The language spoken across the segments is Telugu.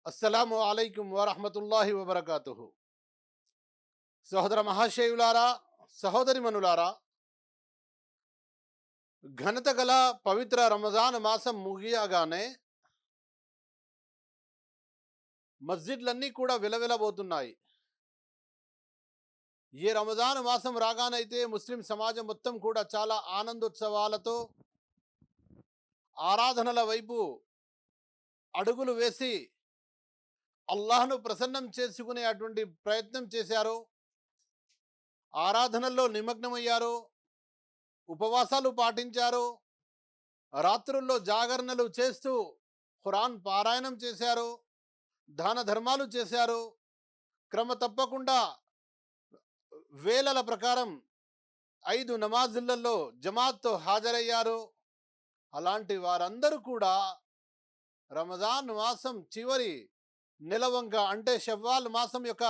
అస్సలాము అలైకుం వరహమతుల్లాహి వబర్కాతుహు. సహోదర మహాశయులారా, సహోదరిమనులారా, ఘనత గల పవిత్ర రమజాన్ మాసం ముగియగానే మస్జిద్లన్నీ కూడా విలవిలబోతున్నాయి. ఈ రమజాన్ మాసం రాగానైతే ముస్లిం సమాజం మొత్తం కూడా చాలా ఆనందోత్సవాలతో ఆరాధనల వైపు అడుగులు వేసి అల్లాహ్ను ప్రసన్నం చేసుకునే అటువంటి ప్రయత్నం చేశారు. ఆరాధనల్లో నిమగ్నమయ్యారు, ఉపవాసాలు పాటించారు, రాత్రుల్లో జాగరణలు చేస్తూ ఖురాన్ పారాయణం చేశారు, దాన ధర్మాలు చేశారు. క్రమ తప్పకుండా వేలల ప్రకారం 5 నమాజులలో జమాత్తో హాజరయ్యారు. అలాంటి వారందరూ కూడా రమజాన్ మాసం చివరి నెలవంక అంటే షవ్వాల్ మాసం యొక్క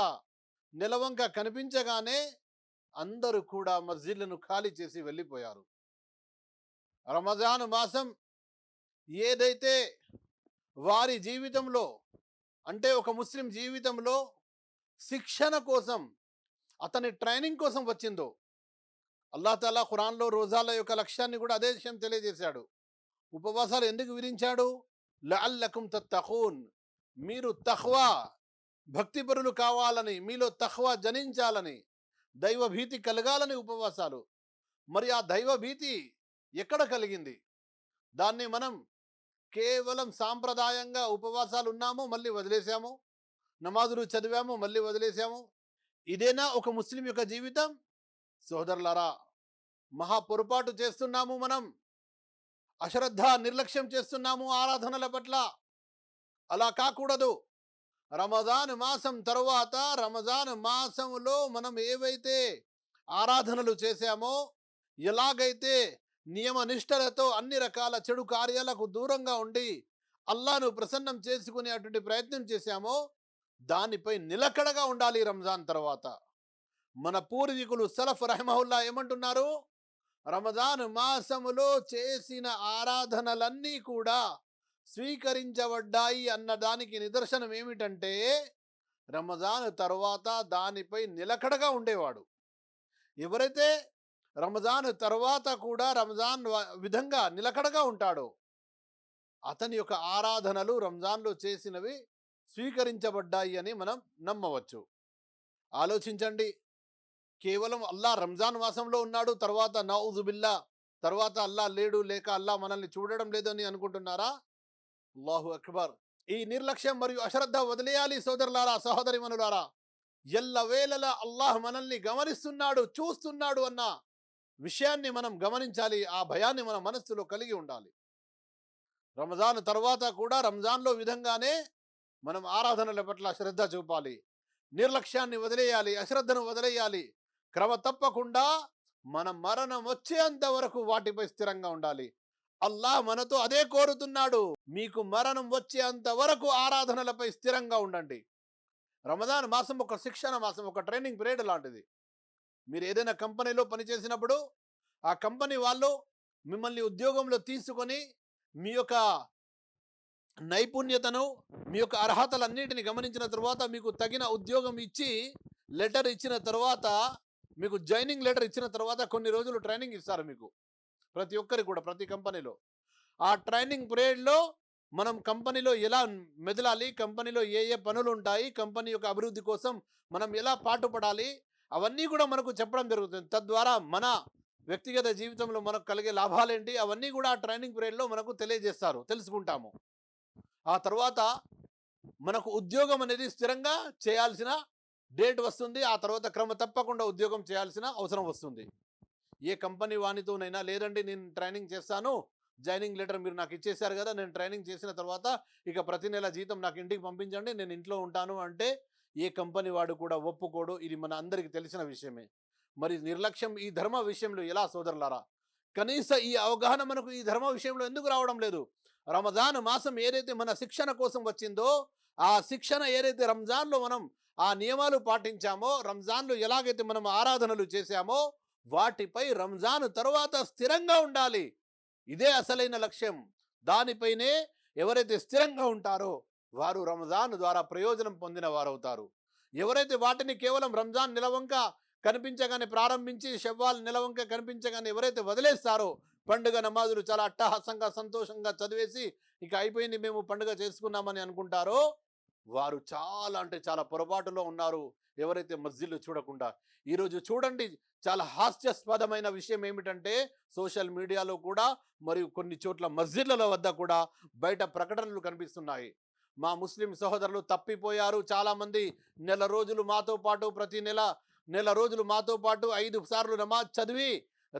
నెలవంక కనిపించగానే అందరూ కూడా మస్జిద్లను ఖాళీ చేసి వెళ్ళిపోయారు. రమజాన్ మాసం ఏదైతే వారి జీవితంలో అంటే ఒక ముస్లిం జీవితంలో శిక్షణ కోసం, అతని ట్రైనింగ్ కోసం వచ్చిందో, అల్లాహ్ తాలా ఖురాన్లో రోజాల యొక్క లక్ష్యాన్ని కూడా అదే విషయం తెలియజేశాడు. ఉపవాసాలు ఎందుకు విధించాడు? లఅల్లకుం తత్తఖూన్, మీరు తఖ్వా భక్తిపరులు కావాలని, మీలో తఖ్వా జనించాలని, దైవభీతి కలగాలని ఉపవాసాలు. మరి ఆ దైవభీతి ఎక్కడ కలిగింది? దాన్ని మనం కేవలం సాంప్రదాయంగా ఉపవాసాలు ఉన్నాము, మళ్ళీ వదిలేసాము, నమాజులు చదివాము, మళ్ళీ వదిలేసాము. ఇదేనా ఒక ముస్లిం యొక్క జీవితం? సోదరులారా, మహా పొరపాటు చేస్తున్నాము. మనం అశ్రద్ధ, నిర్లక్ష్యం చేస్తున్నాము ఆరాధనల పట్ల. అలా కాకూడదు. రమజాన్ మాసం తరువాత రమజాన్ మాసంలో మనం ఏవైతే ఆరాధనలు చేశామో, ఎలాగైతే నియమ నిష్టలతో అన్ని రకాల చెడు కార్యాలకు దూరంగా ఉండి అల్లాను ప్రసన్నం చేసుకునేటువంటి ప్రయత్నం చేశామో, దానిపై నిలకడగా ఉండాలి. రంజాన్ తర్వాత మన పూర్వీకులు సలఫ్ రహమహుల్లా ఏమంటున్నారు? రమజాన్ మాసములో చేసిన ఆరాధనలన్నీ కూడా స్వీకరించబడ్డాయి అన్న దానికి నిదర్శనం ఏమిటంటే, రమజాన్ తర్వాత దానిపై నిలకడగా ఉండేవాడు. ఎవరైతే రమజాన్ తర్వాత కూడా రమజాన్ విధంగా నిలకడగా ఉంటాడో, అతని యొక్క ఆరాధనలు రంజాన్లో చేసినవి స్వీకరించబడ్డాయి అని మనం నమ్మవచ్చు. ఆలోచించండి. కేవలం అల్లా రంజాన్ మాసంలో ఉన్నాడు, తర్వాత నౌజుబిల్లా, తర్వాత అల్లా లేడు, లేక అల్లా మనల్ని చూడడం లేదని అనుకుంటున్నారా? అల్లాహు అక్బర్. ఈ నిర్లక్ష్యం మరియు అశ్రద్ధ వదిలేయాలి సోదరులారా, సహోదరిమనులారా. ఎల్లవేళలా అల్లాహ్ మనల్ని గమనిస్తున్నాడు, చూస్తున్నాడు అన్న విషయాన్ని మనం గమనించాలి. ఆ భయాన్ని మన మనస్సులో కలిగి ఉండాలి. రమజాన్ తర్వాత కూడా రంజాన్లో విధంగానే మనం ఆరాధనల పట్ల శ్రద్ధ చూపాలి. నిర్లక్ష్యాన్ని వదిలేయాలి, అశ్రద్ధను వదిలేయాలి. క్రమ తప్పకుండా మన మరణం వచ్చేంత వరకు వాటిపై స్థిరంగా ఉండాలి. అల్లాహ్ మనతో అదే కోరుతున్నాడు. మీకు మరణం వచ్చేంత వరకు ఆరాధనలపై స్థిరంగా ఉండండి. రమజాన్ మాసం ఒక శిక్షణ మాసం, ఒక ట్రైనింగ్ పీరియడ్ లాంటిది. మీరు ఏదైనా కంపెనీలో పనిచేసినప్పుడు ఆ కంపెనీ వాళ్ళు మిమ్మల్ని ఉద్యోగంలో తీసుకొని మీ యొక్క నైపుణ్యతను, మీ యొక్క అర్హతలన్నిటిని గమనించిన తర్వాత మీకు తగిన ఉద్యోగం ఇచ్చి లెటర్ ఇచ్చిన తర్వాత, మీకు జాయినింగ్ లెటర్ ఇచ్చిన తర్వాత కొన్ని రోజులు ట్రైనింగ్ ఇస్తారు మీకు. ప్రతి ఒక్కరికి కూడా, ప్రతి కంపెనీలో. ఆ ట్రైనింగ్ పీరియడ్లో మనం కంపెనీలో ఎలా మెదలాలి, కంపెనీలో ఏ ఏ పనులు ఉంటాయి, కంపెనీ యొక్క అభివృద్ధి కోసం మనం ఎలా పాటుపడాలి, అవన్నీ కూడా మనకు చెప్పడం జరుగుతుంది. తద్వారా మన వ్యక్తిగత జీవితంలో మనకు కలిగే లాభాలేంటి, అవన్నీ కూడా ఆ ట్రైనింగ్ పీరియడ్లో మనకు తెలియజేస్తారు, తెలుసుకుంటాము. ఆ తర్వాత మనకు ఉద్యోగం అనేది స్థిరంగా చేయాల్సిన డేట్ వస్తుంది. ఆ తర్వాత క్రమ తప్పకుండా ఉద్యోగం చేయాల్సిన అవసరం వస్తుంది. ఏ కంపెనీ వానితోనైనా, లేదండి నేను ట్రైనింగ్ చేస్తాను, జాయినింగ్ లెటర్ మీరు నాకు ఇచ్చేశారు కదా, నేను ట్రైనింగ్ చేసిన తర్వాత ఇక ప్రతి నెల జీతం నాకు ఇంటికి పంపించండి, నేను ఇంట్లో ఉంటాను అంటే ఏ కంపెనీ వాడు కూడా ఒప్పుకోడు. ఇది మన అందరికీ తెలిసిన విషయమే. మరి నిర్లక్ష్యం ఈ ధర్మ విషయంలో ఎలా సోదరులారా? కనీస ఈ అవగాహన మనకు ఈ ధర్మ విషయంలో ఎందుకు రావడం లేదు? రమజాన్ మాసం ఏదైతే మన శిక్షణ కోసం వచ్చిందో, ఆ శిక్షణ ఏదైతే రంజాన్లో మనం ఆ నియమాలు పాటించామో, రంజాన్లో ఎలాగైతే మనం ఆరాధనలు చేశామో, వాటిపై రంజాన్ తర్వాత స్థిరంగా ఉండాలి. ఇదే అసలైన లక్ష్యం. దానిపైనే ఎవరైతే స్థిరంగా ఉంటారో వారు రంజాన్ ద్వారా ప్రయోజనం పొందిన వారవుతారు. ఎవరైతే వాటిని కేవలం రంజాన్ నిలవంక కనిపించగానే ప్రారంభించి షవ్వాల్ నిలవంక కనిపించగానే ఎవరైతే వదిలేస్తారో, పండుగ నమాజులు చాలా అట్టహాసంగా సంతోషంగా చదివేసి ఇక అయిపోయింది మేము పండుగ చేసుకున్నామని అనుకుంటారో, వారు చాలా అంటే చాలా పొరపాటులో ఉన్నారు. ఎవరైతే మస్జిద్లు చూడకుండా, ఈరోజు చూడండి, చాలా హాస్యాస్పదమైన విషయం ఏమిటంటే, సోషల్ మీడియాలో కూడా మరియు కొన్ని చోట్ల మస్జిద్ల వద్ద కూడా బయట ప్రకటనలు కనిపిస్తున్నాయి. మా ముస్లిం సహోదరులు తప్పిపోయారు చాలామంది, నెల రోజులు మాతో పాటు ప్రతి నెల రోజులు మాతో పాటు 5 సార్లు నమాజ్ చదివి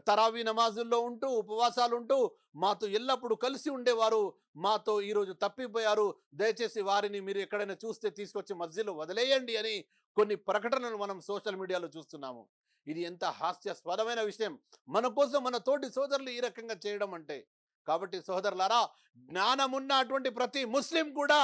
తరావీ నమాజుల్లో ఉంటూ ఉపవాసాలు ఉంటూ మాతో ఎల్లప్పుడూ కలిసి ఉండేవారు, మాతో ఈరోజు తప్పిపోయారు, దయచేసి వారిని మీరు ఎక్కడైనా చూస్తే తీసుకొచ్చి మస్జిద్లో వదిలేయండి అని కొన్ని ప్రకటనలు మనం సోషల్ మీడియాలో చూస్తున్నాము. ఇది ఎంత హాస్యాస్పదమైన విషయం, మన కోసం మన తోటి సోదరులు ఈ రకంగా చేయడం అంటే. కాబట్టి సోదరులారా, జ్ఞానమున్న అటువంటి ప్రతి ముస్లిం కూడా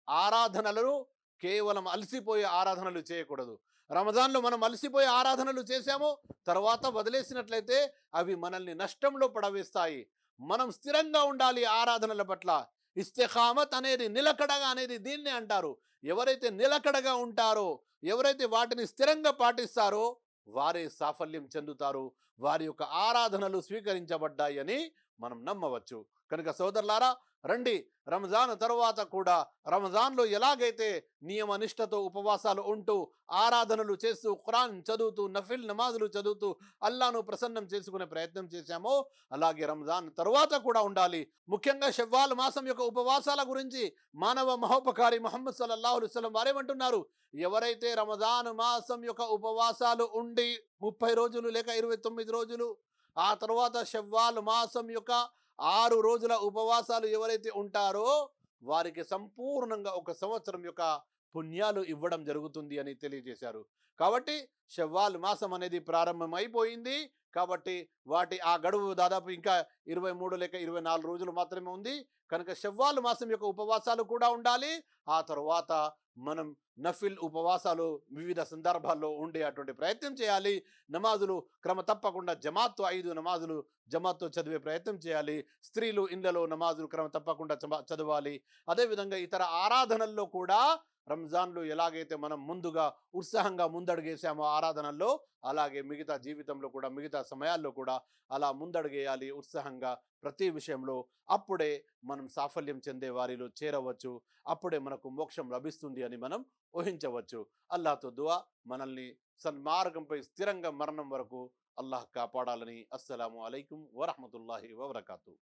ఆరాధనలను కేవలం అలసిపోయే ఆరాధనలు చేయకూడదు. రమజాన్లో మనం అలసిపోయే ఆరాధనలు చేశాము, తర్వాత వదిలేసినట్లయితే అవి మనల్ని నష్టంలో పడవేస్తాయి. మనం స్థిరంగా ఉండాలి ఆరాధనల పట్ల. ఇస్తిఖామత్ అనేది, నిలకడగా అనేది దీన్నే అంటారు. ఎవరైతే నిలకడగా ఉంటారో, ఎవరైతే వాటిని స్థిరంగా పాటిస్తారో వారే సాఫల్యం చెందుతారు, వారి యొక్క ఆరాధనలు స్వీకరించబడ్డాయని మనం నమ్మవచ్చు. కనుక సోదరులారా, రండి, రంజాన్ తరువాత కూడా రంజాన్లో ఎలాగైతే నియమనిష్టతో ఉపవాసాలు ఉంటూ ఆరాధనలు చేస్తూ ఖురాన్ చదువుతూ నఫిల్ నమాజులు చదువుతూ అల్లాను ప్రసన్నం చేసుకునే ప్రయత్నం చేశామో, అలాగే రంజాన్ తరువాత కూడా ఉండాలి. ముఖ్యంగా షవ్వాల్ మాసం యొక్క ఉపవాసాల గురించి మానవ మహోపకారి ముహమ్మద్ సల్లల్లాహు అలైహి వసల్లం వారేమంటున్నారు, ఎవరైతే రమజాన్ మాసం యొక్క ఉపవాసాలు ఉండి 30 రోజులు లేక 29 రోజులు, ఆ తర్వాత షవ్వాల్ మాసం యొక్క 6 రోజుల ఉపవాసాలు ఎవరైతే ఉంటారో వారికి సంపూర్ణంగా 1 సంవత్సరం యొక్క పుణ్యాలు ఇవ్వడం జరుగుతుంది అని తెలియజేశారు. కాబట్టి షవ్వాల్ మాసం అనేది ప్రారంభమైపోయింది. కాబట్టి వాటి ఆ గడువు దాదాపు ఇంకా 23 లేక 24 రోజులు మాత్రమే ఉంది. కనుక షవ్వాల్ మాసం యొక్క ఉపవాసాలు కూడా ఉండాలి. ఆ తర్వాత మనం నఫిల్ ఉపవాసాలు వివిధ సందర్భాల్లో ఉండే అటువంటి ప్రయత్నం చేయాలి. నమాజులు క్రమ తప్పకుండా జమాత్తో 5 నమాజులు జమాత్తో చదివే ప్రయత్నం చేయాలి. స్త్రీలు ఇళ్లలో నమాజులు క్రమ తప్పకుండా చదవాలి. అదేవిధంగా ఇతర ఆరాధనల్లో కూడా రంజాన్లో ఎలాగైతే మనం ముందుగా ఉత్సాహంగా ముందడుగేసామో ఆరాధనల్లో, అలాగే మిగతా జీవితంలో కూడా మిగతా సమయాల్లో కూడా అలా ముందడుగేయాలి ఉత్సాహంగా ప్రతి విషయంలో. అప్పుడే మనం సాఫల్యం చెందే వారిలో చేరవచ్చు, అప్పుడే మనకు మోక్షం లభిస్తుంది అని మనం ఊహించవచ్చు. అల్లాహ్తో దువా, మనల్ని సన్మార్గంపై స్థిరంగా మరణం వరకు అల్లాహ్ కాపాడాలని. అస్సలాము అలైకుం వరహమతుల్లాహి వబరకాతు.